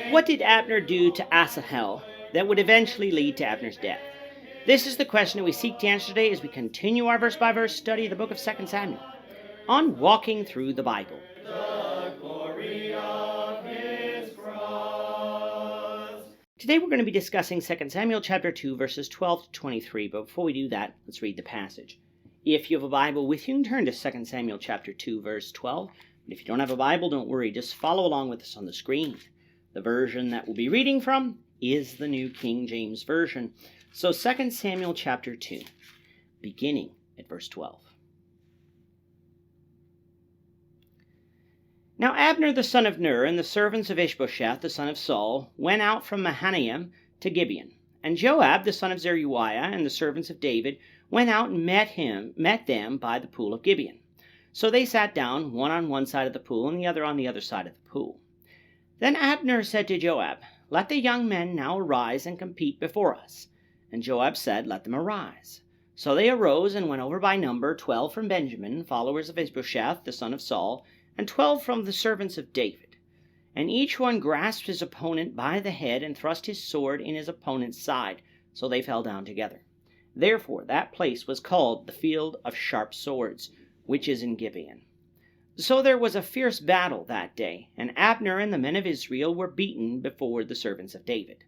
What did Abner do to Asahel that would eventually lead to Abner's death? This is the question that we seek to answer today as we continue our verse-by-verse study of the book of 2 Samuel on Walking Through the Bible. Today we're going to be discussing 2 Samuel chapter 2 verses 12 to 23, but before we do that, let's read the passage. If you have a Bible with you, turn to 2 Samuel chapter 2 verse 12. And if you don't have a Bible, don't worry, just follow along with us on the screen. The version that we'll be reading from is the New King James Version. So 2 Samuel chapter 2, beginning at verse 12. Now Abner the son of Ner and the servants of Ishbosheth the son of Saul went out from Mahanaim to Gibeon. And Joab the son of Zeruiah and the servants of David went out and met them by the pool of Gibeon. So they sat down, one on one side of the pool and the other on the other side of the pool. Then Abner said to Joab, "Let the young men now arise and compete before us." And Joab said, "Let them arise." So they arose and went over by number 12 from Benjamin, followers of Ishbosheth the son of Saul, and 12 from the servants of David. And each one grasped his opponent by the head and thrust his sword in his opponent's side, so they fell down together. Therefore that place was called the Field of Sharp Swords, which is in Gibeon. So there was a fierce battle that day, and Abner and the men of Israel were beaten before the servants of David.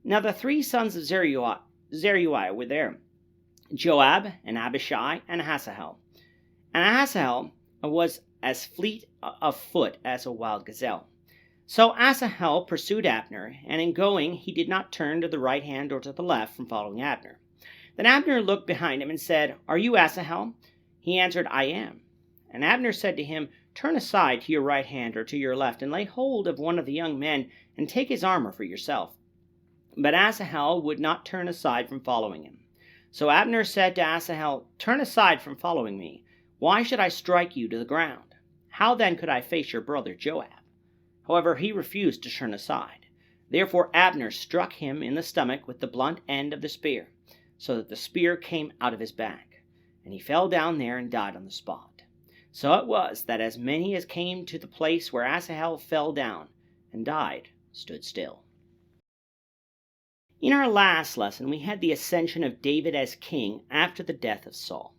Now the 3 sons of Zeruiah were there, Joab and Abishai and Asahel. And Asahel was as fleet of foot as a wild gazelle. So Asahel pursued Abner, and in going he did not turn to the right hand or to the left from following Abner. Then Abner looked behind him and said, "Are you Asahel?" He answered, "I am." And Abner said to him, "Turn aside to your right hand or to your left, and lay hold of one of the young men, and take his armor for yourself." But Asahel would not turn aside from following him. So Abner said to Asahel, "Turn aside from following me. Why should I strike you to the ground? How then could I face your brother Joab?" However, he refused to turn aside. Therefore Abner struck him in the stomach with the blunt end of the spear, so that the spear came out of his back, and he fell down there and died on the spot. So it was that as many as came to the place where Asahel fell down and died stood still. In our last lesson, we had the ascension of David as king after the death of Saul.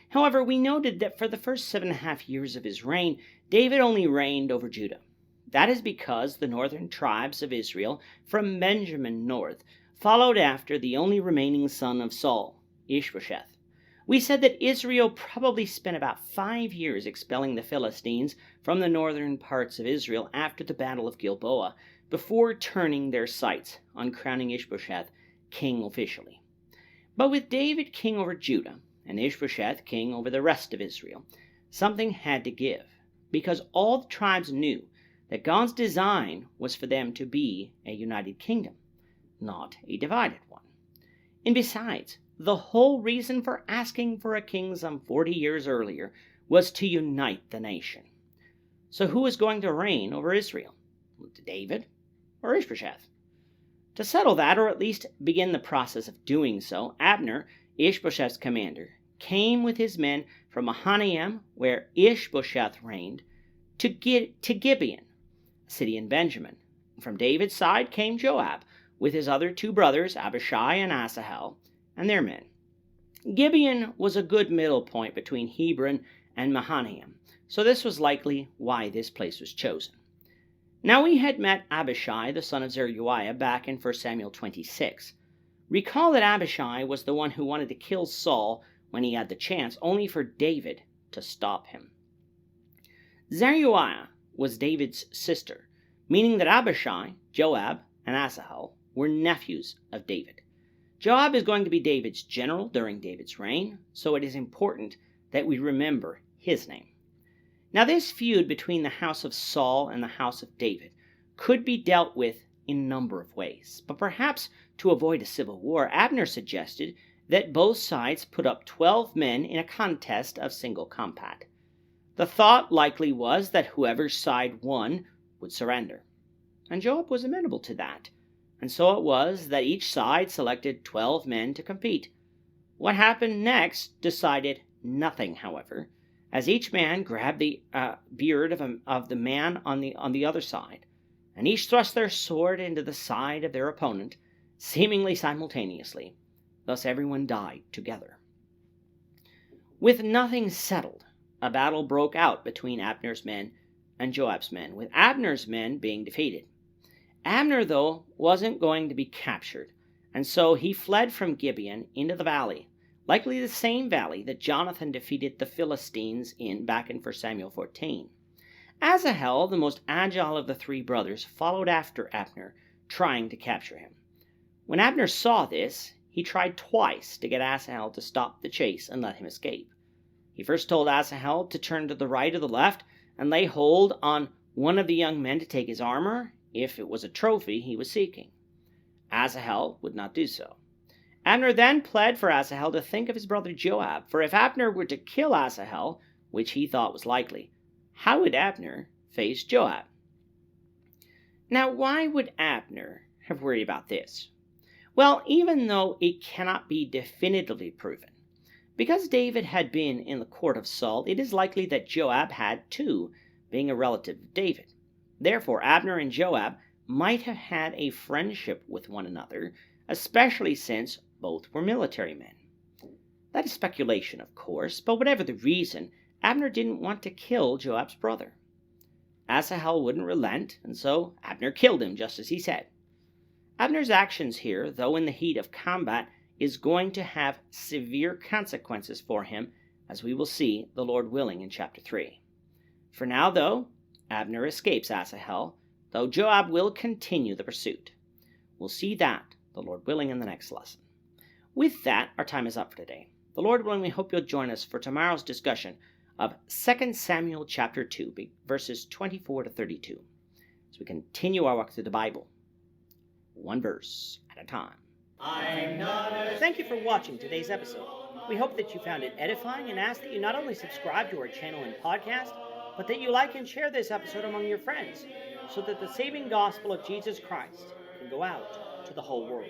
However, we noted that for the first 7.5 years of his reign, David only reigned over Judah. That is because the northern tribes of Israel, from Benjamin north, followed after the only remaining son of Saul, Ishbosheth. We said that Israel probably spent about 5 years expelling the Philistines from the northern parts of Israel after the Battle of Gilboa, before turning their sights on crowning Ishbosheth king officially. But with David king over Judah and Ishbosheth king over the rest of Israel, something had to give, because all the tribes knew that God's design was for them to be a united kingdom, not a divided one. And besides, the whole reason for asking for a king some 40 years earlier was to unite the nation. So who was going to reign over Israel? David or Ishbosheth? To settle that, or at least begin the process of doing so, Abner, Ishbosheth's commander, came with his men from Mahanaim, where Ishbosheth reigned, to Gibeon, a city in Benjamin. From David's side came Joab, with his other 2 brothers, Abishai and Asahel, and their men. Gibeon was a good middle point between Hebron and Mahanaim, so this was likely why this place was chosen. Now we had met Abishai, the son of Zeruiah, back in 1 Samuel 26. Recall that Abishai was the one who wanted to kill Saul when he had the chance, only for David to stop him. Zeruiah was David's sister, meaning that Abishai, Joab, and Asahel were nephews of David. Joab is going to be David's general during David's reign, so it is important that we remember his name. Now this feud between the house of Saul and the house of David could be dealt with in a number of ways, but perhaps to avoid a civil war, Abner suggested that both sides put up 12 men in a contest of single combat. The thought likely was that whoever's side won would surrender, and Joab was amenable to that. And so it was that each side selected 12 men to compete. What happened next decided nothing, however, as each man grabbed the beard of the man on the other side, and each thrust their sword into the side of their opponent, seemingly simultaneously. Thus everyone died together. With nothing settled, a battle broke out between Abner's men and Joab's men, with Abner's men being defeated. Abner, though, wasn't going to be captured, and so he fled from Gibeon into the valley, likely the same valley that Jonathan defeated the Philistines in back in 1 Samuel 14. Asahel, the most agile of the three brothers, followed after Abner, trying to capture him. When Abner saw this, he tried twice to get Asahel to stop the chase and let him escape. He first told Asahel to turn to the right or the left and lay hold on one of the young men to take his armor, if it was a trophy he was seeking. Asahel would not do so. Abner then pled for Asahel to think of his brother Joab, for if Abner were to kill Asahel, which he thought was likely, how would Abner face Joab? Now, why would Abner have worried about this? Well, even though it cannot be definitively proven, because David had been in the court of Saul, it is likely that Joab had too, being a relative of David. Therefore, Abner and Joab might have had a friendship with one another, especially since both were military men. That is speculation, of course, but whatever the reason, Abner didn't want to kill Joab's brother. Asahel wouldn't relent, and so Abner killed him, just as he said. Abner's actions here, though in the heat of combat, is going to have severe consequences for him, as we will see, the Lord willing, in chapter 3. For now, though, Abner escapes Asahel, though Joab will continue the pursuit. We'll see that, the Lord willing, in the next lesson. With that, our time is up for today. The Lord willing, we hope you'll join us for tomorrow's discussion of 2 Samuel chapter 2, verses 24 to 32, as we continue our walk through the Bible, one verse at a time. Thank you for watching today's episode. We hope that you found it edifying and ask that you not only subscribe to our channel and podcast, but that you like and share this episode among your friends, so that the saving gospel of Jesus Christ can go out to the whole world.